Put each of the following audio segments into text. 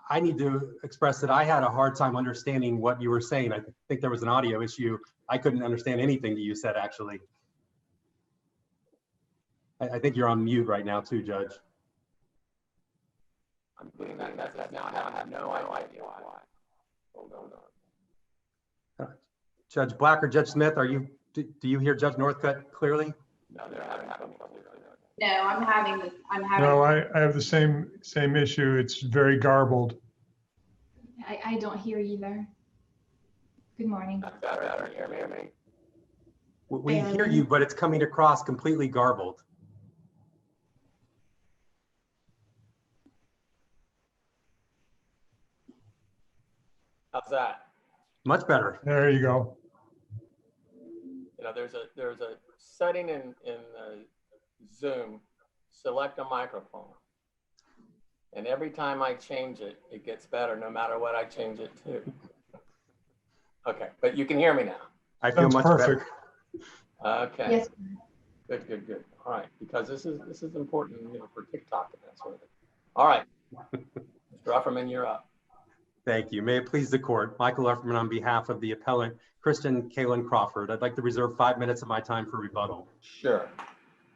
I need to express that I had a hard time understanding what you were saying. I think there was an audio issue. I couldn't understand anything that you said, actually. I think you're on mute right now too, Judge. I'm doing that now. I have no idea why. Hold on. Judge Black or Judge Smith, do you hear Judge Northcutt clearly? No, they're having trouble. No, I'm having. No, I have the same issue. It's very garbled. I don't hear either. Good morning. Better hear me. We hear you, but it's coming across completely garbled. How's that? Much better. There you go. You know, there's a setting in Zoom, select a microphone. And every time I change it, it gets better no matter what I change it to. Okay, but you can hear me now. I feel much perfect. better. Okay. Yes. Good. All right, because this is important, you know, for TikTok and that sort of thing. All right, Mr. Ufferman, you're up. Thank you. May it please the court. Michael Ufferman on behalf of the appellant, Kristen Kaylin Crawford. I'd like to reserve 5 minutes of my time for rebuttal. Sure.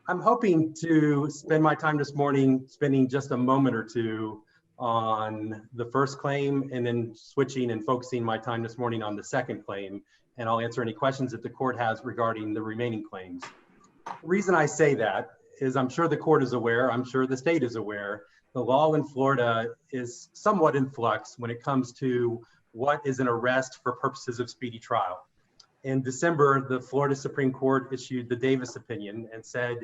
I'm hoping to spend my time this morning spending just a moment or two on the first claim and then switching and focusing my time this morning on the second claim. And I'll answer any questions that the court has regarding the remaining claims. The reason I say that is I'm sure the court is aware, I'm sure the state is aware, the law in Florida is somewhat in flux when it comes to what is an arrest for purposes of speedy trial. In December, the Florida Supreme Court issued the Davis opinion and said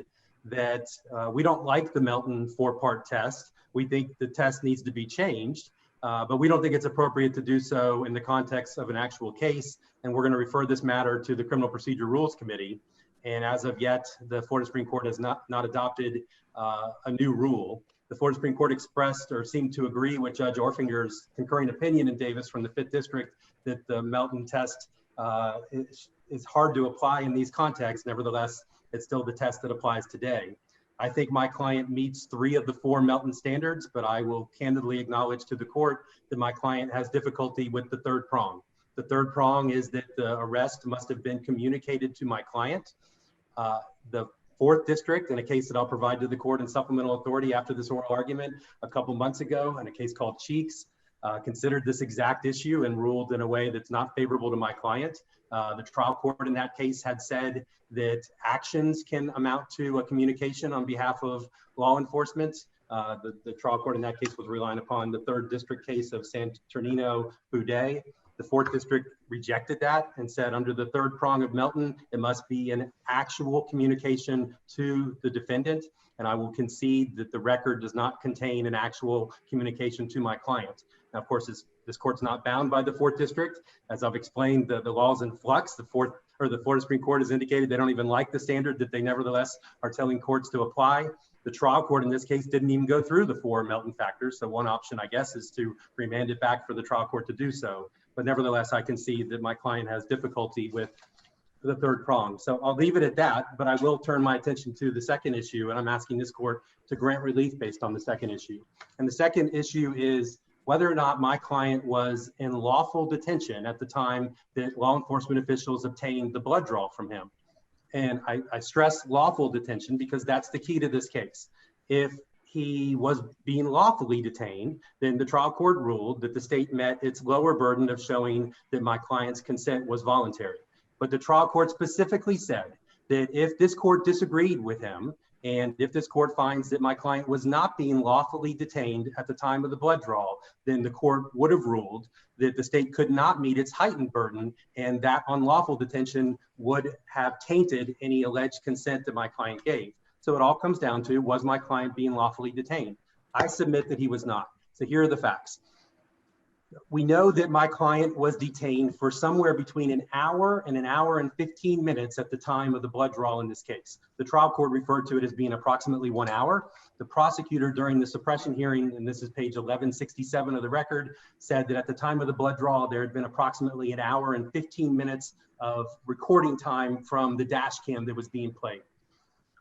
that we don't like the Melton 4-part test. We think the test needs to be changed, but we don't think it's appropriate to do so in the context of an actual case. And we're going to refer this matter to the Criminal Procedure Rules Committee. And as of yet, the Florida Supreme Court has not adopted a new rule. The Florida Supreme Court expressed or seemed to agree with Judge Orfinger's concurring opinion in Davis from the 5th District that the Melton test is hard to apply in these contexts. Nevertheless, it's still the test that applies today. I think my client meets 3 of the 4 Melton standards, but I will candidly acknowledge to the court that my client has difficulty with the 3rd prong. The 3rd prong is that the arrest must have been communicated to my client. The 4th District, in a case that I'll provide to the court in supplemental authority after this oral argument a couple months ago, in a case called Cheeks, considered this exact issue and ruled in a way that's not favorable to my client. The trial court in that case had said that actions can amount to a communication on behalf of law enforcement. The trial court in that case was relying upon the 3rd District case of Santernino Boudet. The 4th District rejected that and said under the 3rd prong of Melton, it must be an actual communication to the defendant. And I will concede that the record does not contain an actual communication to my client. Now, of course, this court's not bound by the 4th District. As I've explained, the law's in flux. The Florida Supreme Court has indicated they don't even like the standard that they nevertheless are telling courts to apply. The trial court in this case didn't even go through the 4 Melton factors. So one option, I guess, is to remand it back for the trial court to do so. But nevertheless, I concede that my client has difficulty with the 3rd prong. So I'll leave it at that, but I will turn my attention to the second issue, and I'm asking this court to grant relief based on the second issue. And the second issue is whether or not my client was in lawful detention at the time that law enforcement officials obtained the blood draw from him. And I stress lawful detention because that's the key to this case. If he was being lawfully detained, then the trial court ruled that the state met its lower burden of showing that my client's consent was voluntary. But the trial court specifically said that if this court disagreed with him, and if this court finds that my client was not being lawfully detained at the time of the blood draw, then the court would have ruled that the state could not meet its heightened burden, and that unlawful detention would have tainted any alleged consent that my client gave. So it all comes down to, was my client being lawfully detained? I submit that he was not. So here are the facts. We know that my client was detained for somewhere between an hour and 15 minutes at the time of the blood draw in this case. The trial court referred to it as being approximately 1 hour. The prosecutor during the suppression hearing, and this is page 1167 of the record, said that at the time of the blood draw, there had been approximately 1 hour and 15 minutes of recording time from the dash cam that was being played.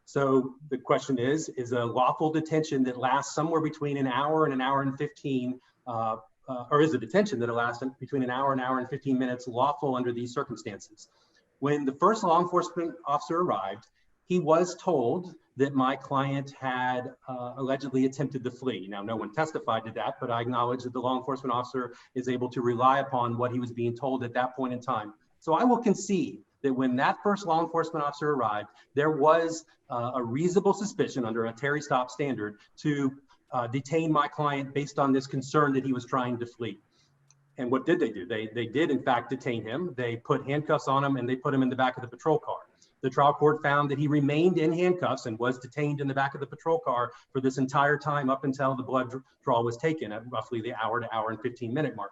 So the question is a lawful detention that lasts somewhere between an hour and 15 or is a detention that'll last between an hour and 15 minutes lawful under these circumstances? When the first law enforcement officer arrived, he was told that my client had allegedly attempted to flee. Now, no one testified to that, but I acknowledge that the law enforcement officer is able to rely upon what he was being told at that point in time. So I will concede that when that first law enforcement officer arrived, there was a reasonable suspicion under a Terry stop standard to detain my client based on this concern that he was trying to flee. And what did they do? They did, in fact, detain him. They put handcuffs on him and they put him in the back of the patrol car. The trial court found that he remained in handcuffs and was detained in the back of the patrol car for this entire time up until the blood draw was taken at roughly the hour to hour and 15 minute mark.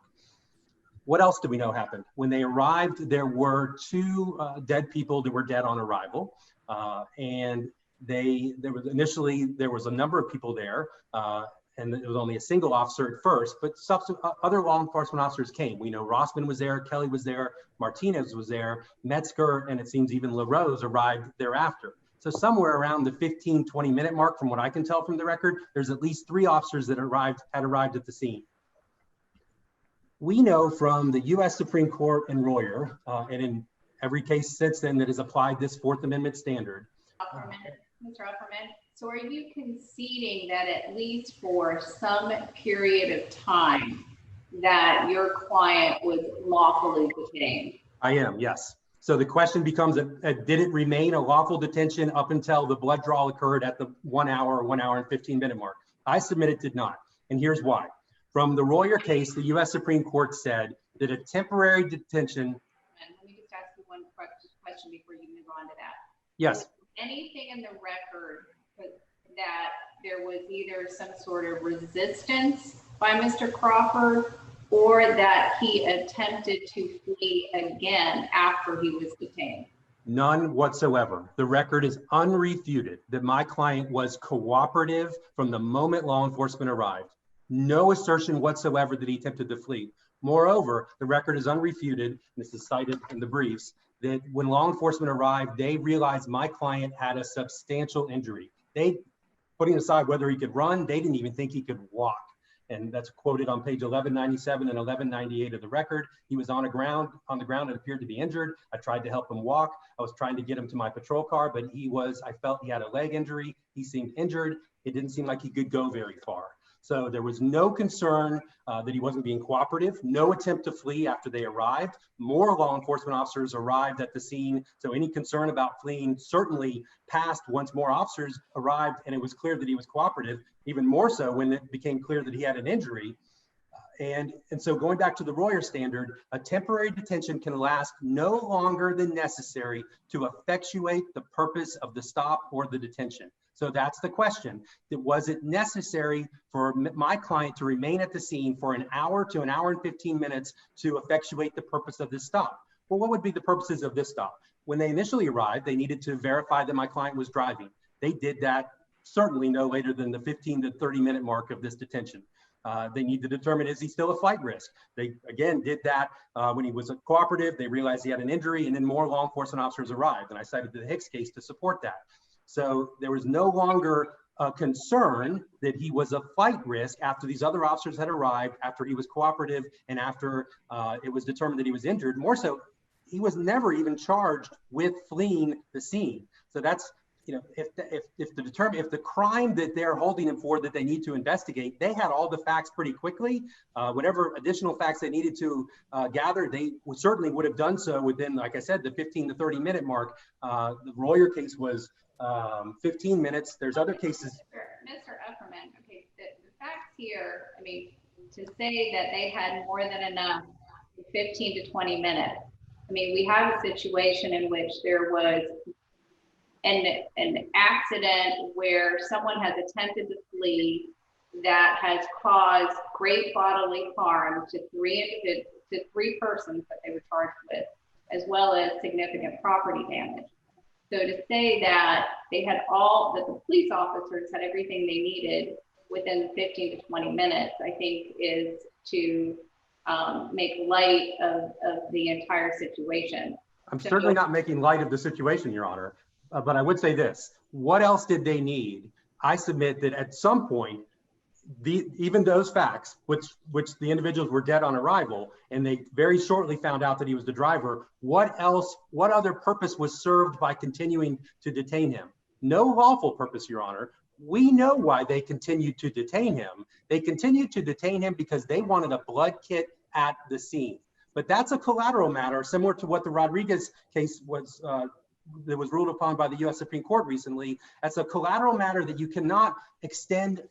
What else do we know happened? When they arrived, there were two dead people that were dead on arrival. And there was a number of people there, and it was only a single officer at first, but other law enforcement officers came. We know Rossman was there, Kelly was there, Martinez was there, Metzger, and it seems even LaRose arrived thereafter. So somewhere around the 15, 20 minute mark, from what I can tell from the record, there's at least 3 officers that had arrived at the scene. We know from the US Supreme Court and Royer, and in every case since then that has applied this Fourth Amendment standard. Mr. Upperman, so are you conceding that at least for some period of time that your client was lawfully detained? I am, yes. So the question becomes, did it remain a lawful detention up until the blood draw occurred at the 1 hour and 15 minute mark? I submit it did not, and here's why. From the Royer case, the US Supreme Court said that a temporary detention. Let me just ask you one question before you move on to that. Yes. Anything in the record that there was either some sort of resistance by Mr. Crawford or that he attempted to flee again after he was detained? None whatsoever. The record is unrefuted that my client was cooperative from the moment law enforcement arrived. No assertion whatsoever that he attempted to flee. Moreover, the record is unrefuted, and this is cited in the briefs, that when law enforcement arrived, they realized my client had a substantial injury. Putting aside whether he could run, they didn't even think he could walk. And that's quoted on page 1197 and 1198 of the record. He was on the ground and appeared to be injured. I tried to help him walk. I was trying to get him to my patrol car, but I felt he had a leg injury. He seemed injured. It didn't seem like he could go very far. So there was no concern that he wasn't being cooperative, no attempt to flee after they arrived. More law enforcement officers arrived at the scene. So any concern about fleeing certainly passed once more officers arrived and it was clear that he was cooperative, even more so when it became clear that he had an injury. And so going back to the Royer standard, a temporary detention can last no longer than necessary to effectuate the purpose of the stop or the detention. So that's the question. Was it necessary for my client to remain at the scene for an hour to an hour and 15 minutes to effectuate the purpose of this stop? Well, what would be the purposes of this stop? When they initially arrived, they needed to verify that my client was driving. They did that certainly no later than the 15 to 30 minute mark of this detention. They need to determine, is he still a flight risk? They, again, did that when he was cooperative. They realized he had an injury, and then more law enforcement officers arrived. And I cited the Hicks case to support that. So there was no longer a concern that he was a flight risk after these other officers had arrived, after he was cooperative, and after it was determined that he was injured. More so, he was never even charged with fleeing the scene. So that's, if the crime that they're holding him for that they need to investigate, they had all the facts pretty quickly. Whatever additional facts they needed to gather, they certainly would have done so within, like I said, the 15 to 30 minute mark. The Royer case was 15 minutes. There's other cases. Mr. Upperman, okay, the facts here, I mean, to say that they had more than enough 15 to 20 minutes. I mean, we have a situation in which there was an accident where someone has attempted to flee that has caused great bodily harm to three persons that they were charged with, as well as significant property damage. So to say that that the police officers had everything they needed within 15 to 20 minutes, I think is to make light of the entire situation. I'm certainly not making light of the situation, Your Honor, but I would say this. What else did they need? I submit that at some point, even those facts, which the individuals were dead on arrival, and they very shortly found out that he was the driver, what other purpose was served by continuing to detain him? No lawful purpose, Your Honor. We know why they continued to detain him. They continued to detain him because they wanted a blood kit at the scene. But that's a collateral matter, similar to what the Rodriguez case was that was ruled upon by the U.S. Supreme Court recently. That's a collateral matter that you cannot extend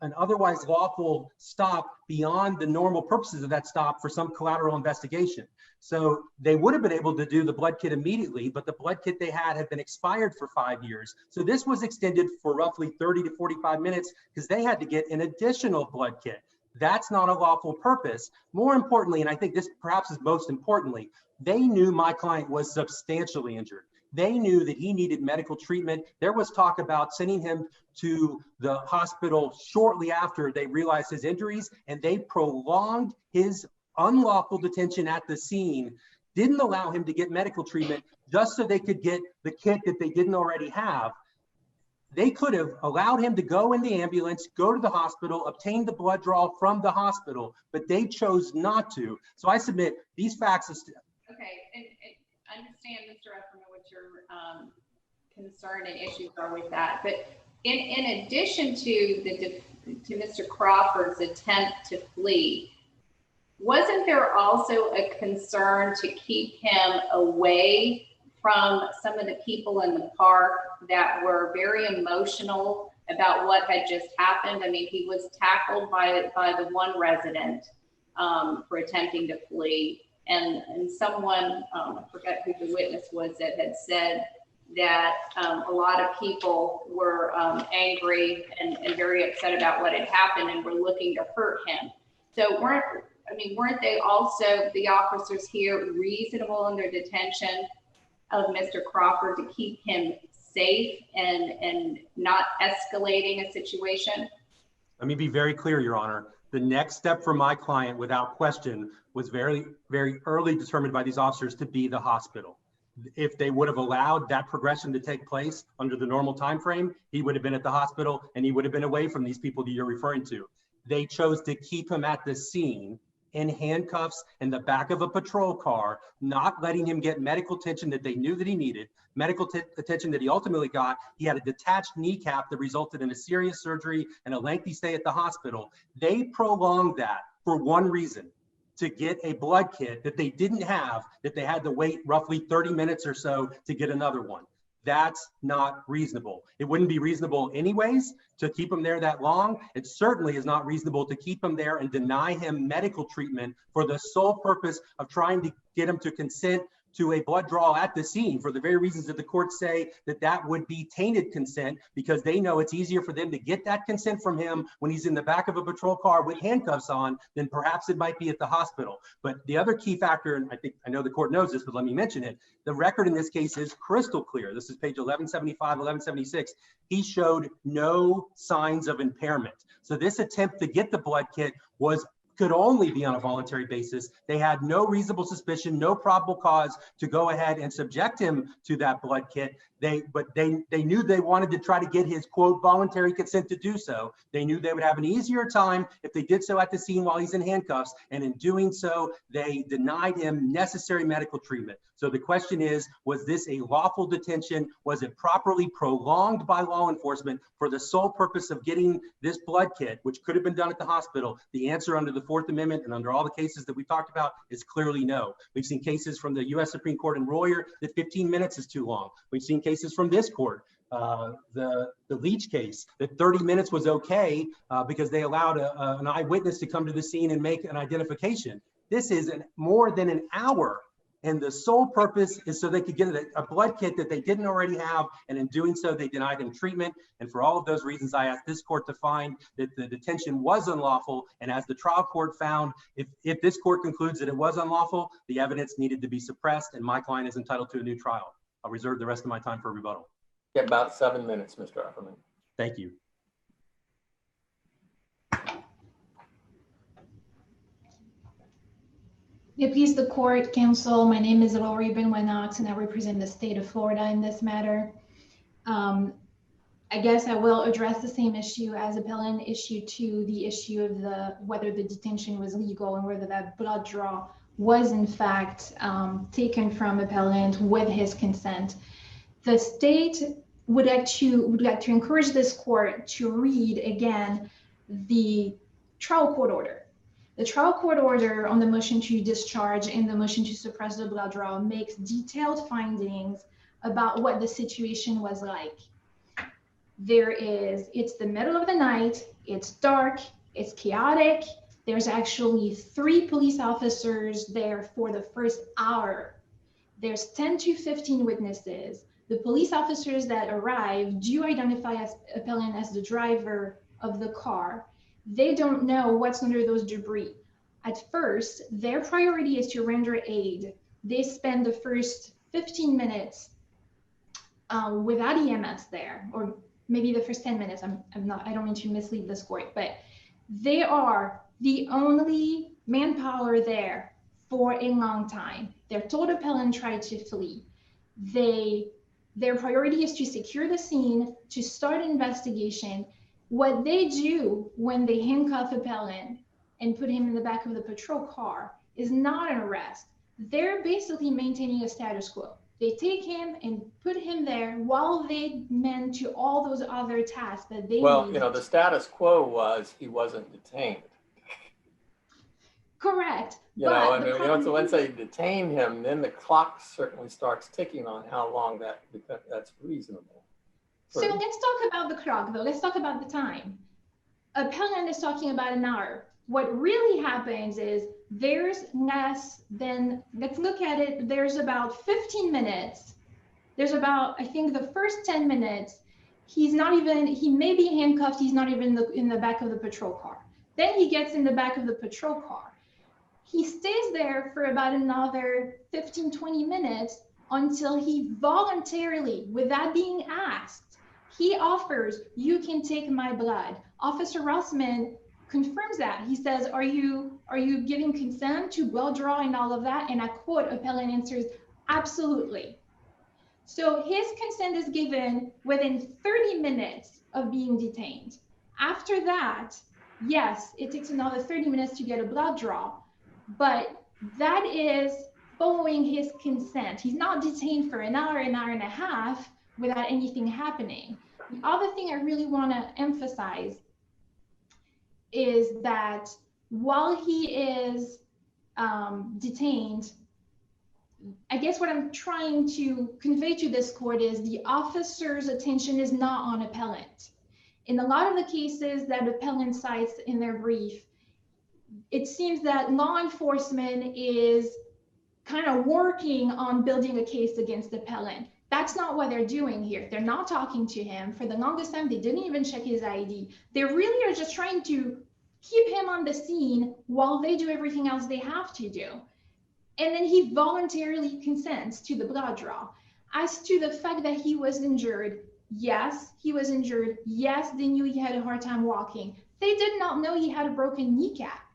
an otherwise lawful stop beyond the normal purposes of that stop for some collateral investigation. So they would have been able to do the blood kit immediately, but the blood kit they had been expired for 5 years. So this was extended for roughly 30 to 45 minutes because they had to get an additional blood kit. That's not a lawful purpose. More importantly, and I think this perhaps is most importantly, they knew my client was substantially injured. They knew that he needed medical treatment. There was talk about sending him to the hospital shortly after they realized his injuries, and they prolonged his unlawful detention at the scene, didn't allow him to get medical treatment just so they could get the kit that they didn't already have. They could have allowed him to go in the ambulance, go to the hospital, obtain the blood draw from the hospital, but they chose not to. So I submit these facts. Okay, and understand, Mr. Efferman, what your concern and issues are with that. But in addition to Mr. Crawford's attempt to flee, wasn't there also a concern to keep him away from some of the people in the park that were very emotional about what had just happened? I mean, he was tackled by the one resident for attempting to flee. And someone, I forget who the witness was, that had said that a lot of people were angry and very upset about what had happened and were looking to hurt him. So weren't they also, the officers here, reasonable in their detention of Mr. Crawford to keep him safe and not escalating a situation? Let me be very clear, Your Honor. The next step for my client, without question, was very, very early determined by these officers to be the hospital. If they would have allowed that progression to take place under the normal time frame, he would have been at the hospital and he would have been away from these people that you're referring to. They chose to keep him at the scene in handcuffs in the back of a patrol car, not letting him get medical attention that they knew that he needed, medical attention that he ultimately got. He had a detached kneecap that resulted in a serious surgery and a lengthy stay at the hospital. They prolonged that for one reason, to get a blood kit that they didn't have, that they had to wait roughly 30 minutes or so to get another one. That's not reasonable. It wouldn't be reasonable anyways to keep him there that long. It certainly is not reasonable to keep him there and deny him medical treatment for the sole purpose of trying to get him to consent to a blood draw at the scene, for the very reasons that the courts say that would be tainted consent, because they know it's easier for them to get that consent from him when he's in the back of a patrol car with handcuffs on than perhaps it might be at the hospital. But the other key factor, and I know the court knows this, but let me mention it, the record in this case is crystal clear. This is page 1175, 1176. He showed no signs of impairment. So this attempt to get the blood kit could only be on a voluntary basis. They had no reasonable suspicion, no probable cause to go ahead and subject him to that blood kit. But they knew they wanted to try to get his, quote, voluntary consent to do so. They knew they would have an easier time if they did so at the scene while he's in handcuffs. And in doing so, they denied him necessary medical treatment. So the question is, was this a lawful detention? Was it properly prolonged by law enforcement for the sole purpose of getting this blood kit, which could have been done at the hospital? The answer under the Fourth Amendment and under all the cases that we talked about is clearly no. We've seen cases from the U.S. Supreme Court in Royer that 15 minutes is too long. We've seen cases from this court, the Leach case, that 30 minutes was okay because they allowed an eyewitness to come to the scene and make an identification. This is more than an hour. And the sole purpose is so they could get a blood kit that they didn't already have. And in doing so, they denied him treatment. And for all of those reasons, I asked this court to find that the detention was unlawful. And as the trial court found, if this court concludes that it was unlawful, the evidence needed to be suppressed and my client is entitled to a new trial. I'll reserve the rest of my time for rebuttal. Yeah, about 7 minutes, Mr. Efferman. Thank you. It please the court, counsel. My name is Lori Benway-Knox, and I represent the state of Florida in this matter. I guess I will address the same issue as appellant issue to the issue of whether the detention was legal and whether that blood draw was in fact taken from appellant with his consent. The state would like to encourage this court to read again the trial court order. The trial court order on the motion to discharge and the motion to suppress the blood draw makes detailed findings about what the situation was like. It's the middle of the night, it's dark, it's chaotic. There's actually 3 police officers there for the first hour. There's 10 to 15 witnesses. The police officers that arrive do identify as appellant as the driver of the car. They don't know what's under those debris. At first, their priority is to render aid. They spend the first 15 minutes without EMS there, or maybe the first 10 minutes. I don't mean to mislead this court, but they are the only manpower there for a long time. They're told appellant tried to flee. Their priority is to secure the scene, to start an investigation. What they do when they handcuff appellant and put him in the back of the patrol car is not an arrest. They're basically maintaining a status quo. They take him and put him there while they mend to all those other tasks that they Well, need. the status quo was he wasn't detained. Correct. So once they detain him, then the clock certainly starts ticking on how long that's reasonable. So let's talk about the clock, though. Let's talk about the time. Appellant is talking about an hour. What really happens is there's less than, let's look at it, there's about 15 minutes. There's about, I think the first 10 minutes, he may be handcuffed, he's not even in the back of the patrol car. Then he gets in the back of the patrol car. He stays there for about another 15, 20 minutes until he voluntarily, without being asked, he offers, "You can take my blood." Officer Rossman confirms that. He says, are you giving consent to blood draw and all of that? And I quote, appellant answers, "Absolutely." So his consent is given within 30 minutes of being detained. After that, yes, it takes another 30 minutes to get a blood draw, but that is following his consent. He's not detained for an hour and a half without anything happening. The other thing I really want to emphasize is that while he is detained, I guess what I'm trying to convey to this court is the officer's attention is not on appellant. In a lot of the cases that appellant cites in their brief, it seems that law enforcement is kind of working on building a case against appellant. That's not what they're doing here. They're not talking to him. For the longest time, they didn't even check his ID. They really are just trying to keep him on the scene while they do everything else they have to do. And then he voluntarily consents to the blood draw. As to the fact that he was injured, yes, he was injured. Yes, they knew he had a hard time walking. They did not know he had a broken kneecap.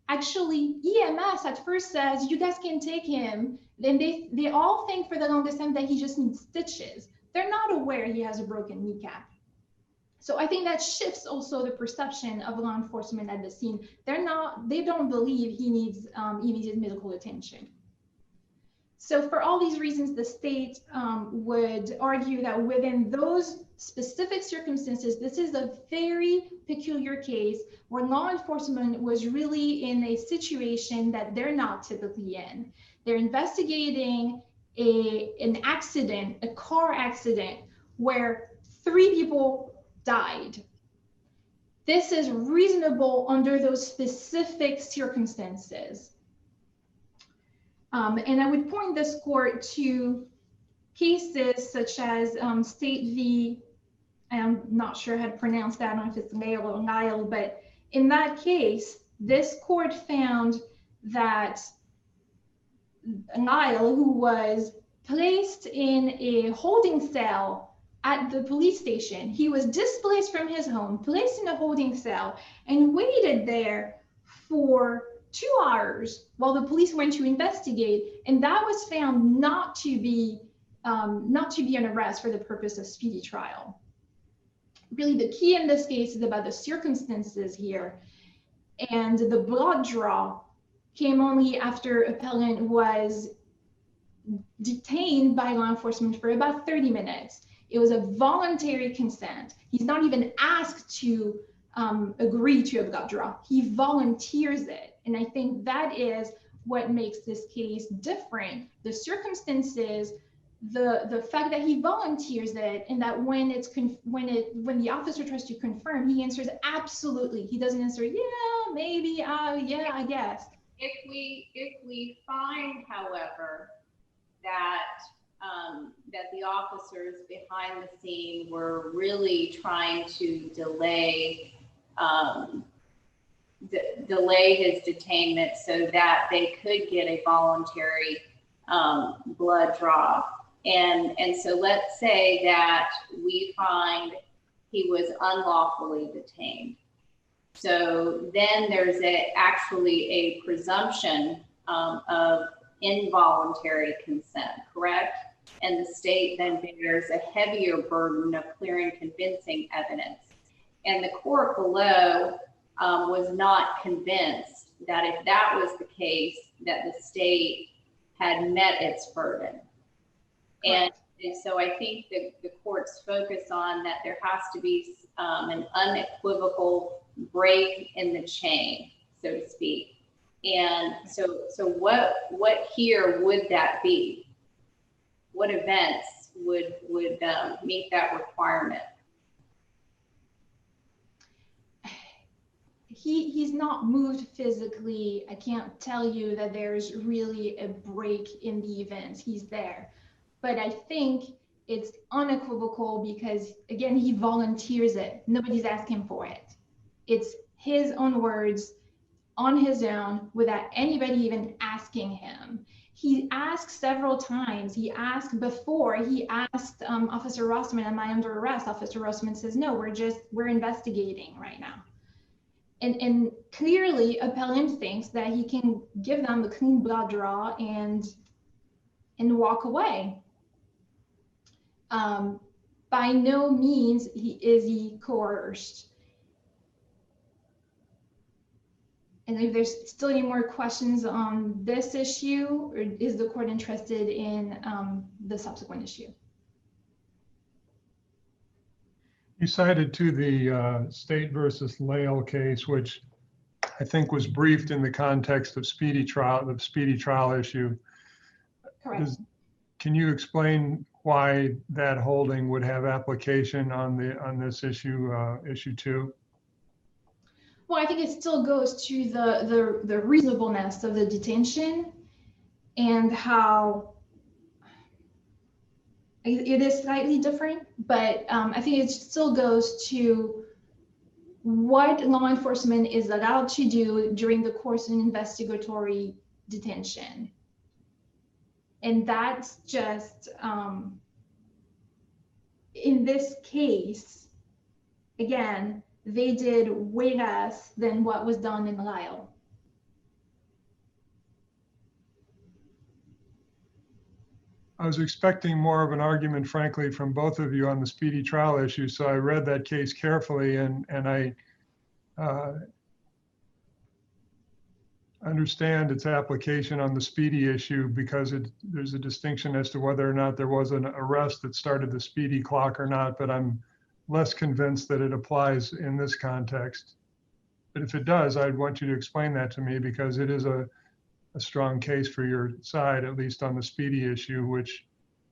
Actually, EMS at first says, "You guys can take him." Then they all think for the longest time that he just needs stitches. They're not aware he has a broken kneecap. So I think that shifts also the perception of law enforcement at the scene. They don't believe he needs immediate medical attention. So for all these reasons, the state would argue that within those specific circumstances, this is a very peculiar case where law enforcement was really in a situation that they're not typically in. They're investigating an accident, a car accident, where 3 people died. This is reasonable under those specific circumstances. And I would point this court to cases such as State v. I'm not sure how to pronounce that, I don't know if it's Nile or Nile, but in that case, this court found that Nile, who was placed in a holding cell at the police station, he was displaced from his home, placed in a holding cell, and waited there for 2 hours while the police went to investigate, and that was found not to be an arrest for the purpose of speedy trial. really the key in this case is about the circumstances here. And the blood draw came only after appellant was detained by law enforcement for about 30 minutes. It was a voluntary consent. He's not even asked to agree to a blood draw. He volunteers it. And I think that is what makes this case different. The circumstances, the fact that he volunteers it, and that when the officer tries to confirm, he answers absolutely. He doesn't answer, yeah, maybe, yeah, I guess. If we find, however, that that the officers behind the scene were really trying to delay his detainment so that they could get a voluntary blood draw. And so let's say that we find he was unlawfully detained. So then there's actually a presumption of involuntary consent, correct? And the state then bears a heavier burden of clear and convincing evidence. And the court below was not convinced that if that was the case, that the state had met its burden. And so I think that the court's focus on that there has to be an unequivocal break in the chain, so to speak. And so what here would that be? What events would meet that requirement? He's not moved physically. I can't tell you that there's really a break in the events. He's there. But I think it's unequivocal because, again, he volunteers it. Nobody's asking for it. It's his own words on his own without anybody even asking him. He asked several times. He asked before, he asked Officer Rossman, am I under arrest? Officer Rossman says, no, we're investigating right now. And clearly, appellant thinks that he can give them a clean blood draw and walk away. By no means is he coerced. And if there's still any more questions on this issue, or is the court interested in the subsequent issue? You cited to the State versus Lale case, which I think was briefed in the context of speedy trial, the speedy trial issue. Correct. Can you explain why that holding would have application on this issue, issue 2? Well, I think it still goes to the reasonableness of the detention and how it is slightly different, but I think it still goes to what law enforcement is allowed to do during the course of an investigatory detention. And that's just, in this case, again, they did way less than what was done in Lyle. I was expecting more of an argument, frankly, from both of you on the speedy trial issue. So I read that case carefully, and I understand its application on the speedy issue because there's a distinction as to whether or not there was an arrest that started the speedy clock or not, but I'm less convinced that it applies in this context. But if it does, I'd want you to explain that to me because it is a strong case for your side, at least on the speedy issue, which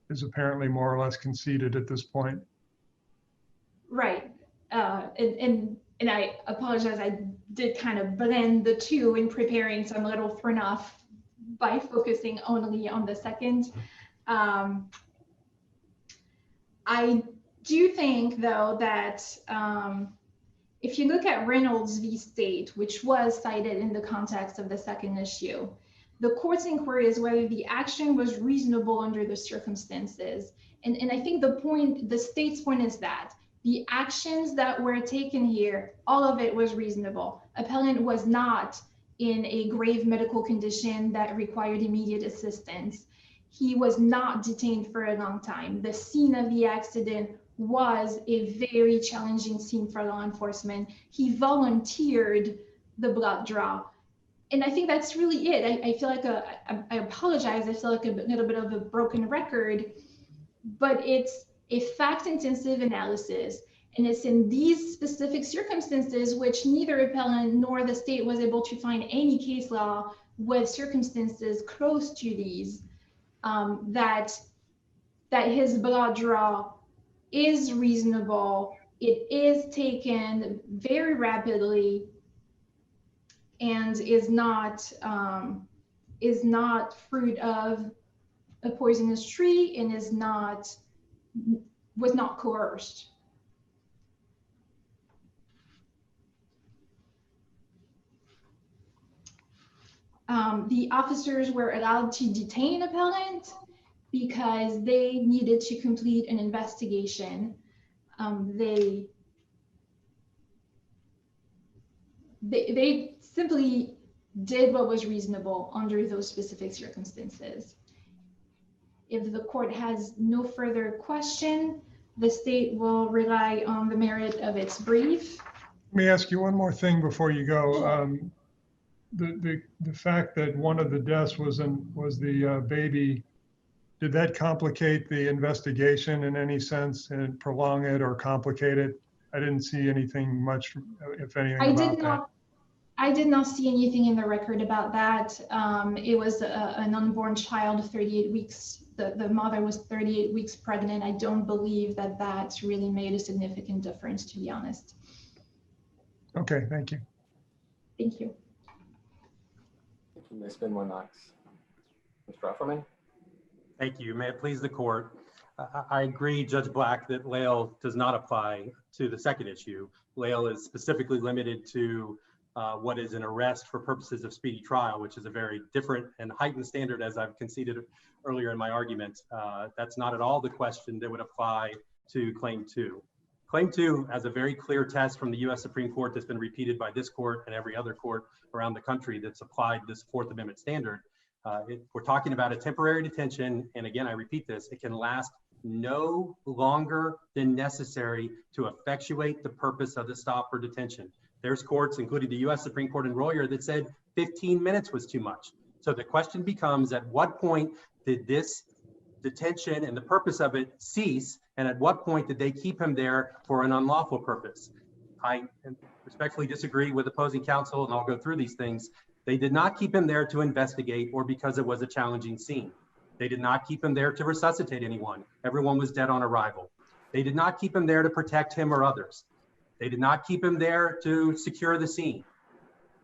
is apparently more or less conceded at this point. Right. And I apologize, I did kind of blend the two in preparing, so I'm a little thrown off by focusing only on the second. I do think, though, that if you look at Reynolds v. State, which was cited in the context of the second issue, the court's inquiry is whether the action was reasonable under the circumstances. And I think the state's point is that the actions that were taken here, all of it was reasonable. Appellant was not in a grave medical condition that required immediate assistance. He was not detained for a long time. The scene of the accident was a very challenging scene for law enforcement. He volunteered the blood draw. And I think that's really it. I feel like I apologize. I feel like a little bit of a broken record, but it's a fact-intensive analysis. And it's in these specific circumstances, which neither appellant nor the state was able to find any case law with circumstances close to these, that his blood draw is reasonable. It is taken very rapidly and is not fruit of a poisonous tree and was not coerced. The officers were allowed to detain appellant because they needed to complete an investigation. They simply did what was reasonable under those specific circumstances. If the court has no further question, the state will rely on the merit of its brief. Let me ask you one more thing before you go. The fact that one of the deaths was the baby, did that complicate the investigation in any sense and prolong it or complicate it? I didn't see anything much, if anything, about that. I did not see anything in the record about that. It was an unborn child, 38 weeks. The mother was 38 weeks pregnant. I don't believe that really made a significant difference, to be honest. Okay, thank you. Thank you. Thank you, Ms. Benwa-Knox. Mr. Offerman? Thank you. May it please the court. I agree, Judge Black, that Lael does not apply to the second issue. Lael is specifically limited to what is an arrest for purposes of speedy trial, which is a very different and heightened standard, as I've conceded earlier in my argument. That's not at all the question that would apply to Claim 2. Claim 2 has a very clear test from the US Supreme Court that's been repeated by this court and every other court around the country that's applied this Fourth Amendment standard. We're talking about a temporary detention, and again, I repeat this, it can last no longer than necessary to effectuate the purpose of the stop or detention. There's courts, including the US Supreme Court in Royer, that said 15 minutes was too much. So the question becomes, at what point did this detention and the purpose of it cease, and at what point did they keep him there for an unlawful purpose? I respectfully disagree with opposing counsel, and I'll go through these things. They did not keep him there to investigate or because it was a challenging scene. They did not keep him there to resuscitate anyone. Everyone was dead on arrival. They did not keep him there to protect him or others. They did not keep him there to secure the scene.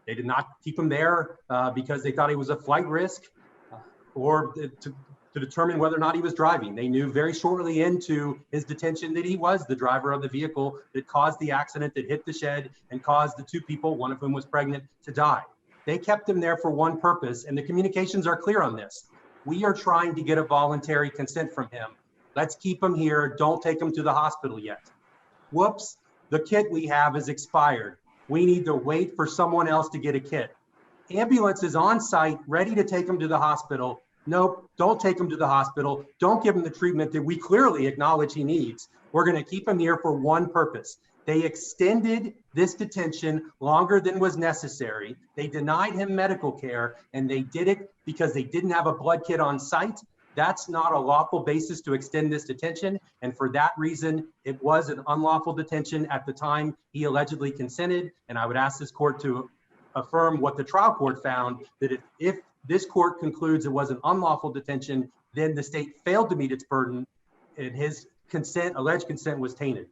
They did not keep him there because they thought he was a flight risk or to determine whether or not he was driving. They knew very shortly into his detention that he was the driver of the vehicle that caused the accident that hit the shed and caused the two people, one of whom was pregnant, to die. They kept him there for one purpose, and the communications are clear on this. We are trying to get a voluntary consent from him. Let's keep him here. Don't take him to the hospital yet. Whoops, the kit we have is expired. We need to wait for someone else to get a kit. Ambulance is on site, ready to take him to the hospital. Nope, don't take him to the hospital. Don't give him the treatment that we clearly acknowledge he needs. We're gonna keep him here for one purpose. They extended this detention longer than was necessary. They denied him medical care, and they did it because they didn't have a blood kit on site. That's not a lawful basis to extend this detention. And for that reason, it was an unlawful detention at the time he allegedly consented. And I would ask this court to affirm what the trial court found, that if this court concludes it was an unlawful detention, then the state failed to meet its burden and his consent, alleged consent, was tainted.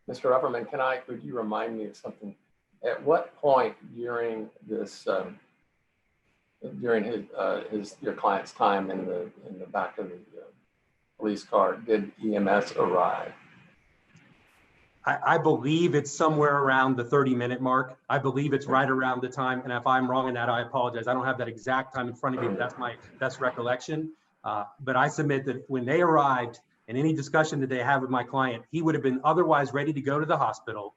Mr. Upperman, would you remind me of something? At what point during this, during your client's time in the back of the police car, did EMS arrive? I believe it's somewhere around the 30-minute mark. I believe it's right around the time, and if I'm wrong in that, I apologize. I don't have that exact time in front of me, but that's my best recollection. But I submit that when they arrived, and any discussion that they have with my client, he would have been otherwise ready to go to the hospital.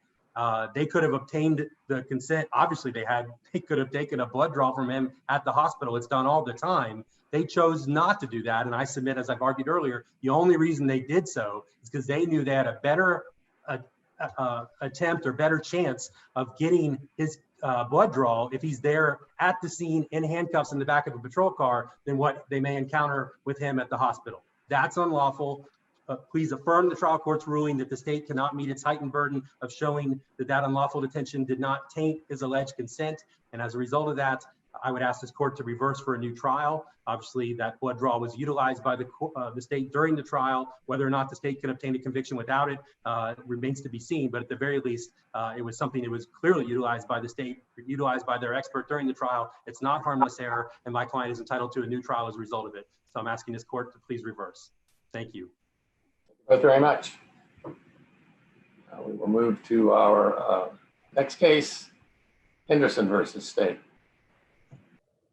They could have obtained the consent. Obviously, they could have taken a blood draw from him at the hospital. It's done all the time. They chose not to do that. And I submit, as I've argued earlier, the only reason they did so is because they knew they had a better attempt or better chance of getting his blood draw if he's there at the scene in handcuffs in the back of a patrol car than what they may encounter with him at the hospital. That's unlawful. Please affirm the trial court's ruling that the state cannot meet its heightened burden of showing that that unlawful detention did not taint his alleged consent. And as a result of that, I would ask this court to reverse for a new trial. Obviously, that blood draw was utilized by the state during the trial. Whether or not the state can obtain a conviction without it remains to be seen. But at the very least, it was something that was clearly utilized by the state, utilized by their expert during the trial. It's not harmless error, and my client is entitled to a new trial as a result of it. So I'm asking this court to please reverse. Thank you. Thank you very much. We will move to our next case, Henderson versus State.